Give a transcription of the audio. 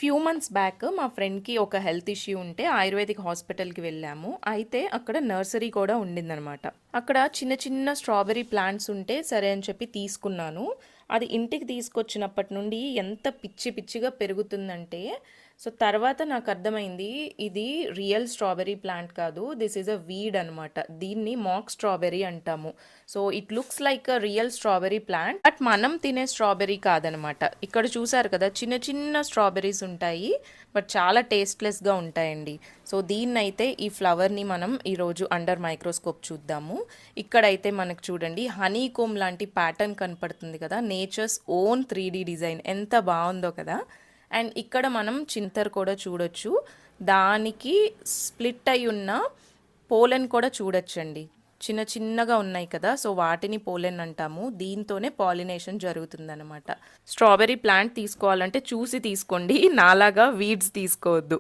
Few months back మా ఫ్రెండ్‌కి ఒక హెల్త్ ఇష్యూ ఉంటే ఆయుర్వేదిక్ హాస్పిటల్‌కి వెళ్ళాము. అయితే అక్కడ నర్సరీ కూడా ఉండిందనమాట. అక్కడ చిన్న చిన్న స్ట్రాబెర్రీ ప్లాంట్స్ ఉంటే సరే అని చెప్పి తీసుకున్నాను. అది ఇంటికి తీసుకొచ్చినప్పటి నుండి ఎంత పిచ్చి పిచ్చిగా పెరుగుతుందంటే, సో తర్వాత నాకు అర్థమైంది ఇది రియల్ స్ట్రాబెర్రీ ప్లాంట్ కాదు. దిస్ ఈజ్ అ వీడ్ అనమాట. దీన్ని మాక్ స్ట్రాబెర్రీ అంటాము. So it looks like a real strawberry plant, but మనం తినే స్ట్రాబెర్రీ కాదనమాట. ఇక్కడ చూసారు కదా చిన్న చిన్న స్ట్రాబెర్రీస్ ఉంటాయి, బట్ చాలా టేస్ట్లెస్గా ఉంటాయండి. సో దీన్నైతే ఈ ఫ్లవర్ని మనం ఈరోజు అండర్ మైక్రోస్కోప్ చూద్దాము. ఇక్కడైతే మనకు చూడండి హనీ కోమ్ లాంటి ప్యాటర్న్ కనపడుతుంది కదా, నేచర్స్ ఓన్ 3D డిజైన్ ఎంత బాగుందో కదా. అండ్ ఇక్కడ మనం చింతర్ కూడా చూడొచ్చు, దానికి స్ప్లిట్ అయి ఉన్న పోలెన్ కూడా చూడొచ్చండి. చిన్న చిన్నగా ఉన్నాయి కదా, సో వాటిని పోలెన్ అంటాము. దీంతోనే పాలినేషన్ జరుగుతుందన్నమాట. స్ట్రాబెర్రీ ప్లాంట్ తీసుకోవాలంటే చూసి తీసుకోండి, నాలాగా వీడ్స్ తీసుకోవద్దు.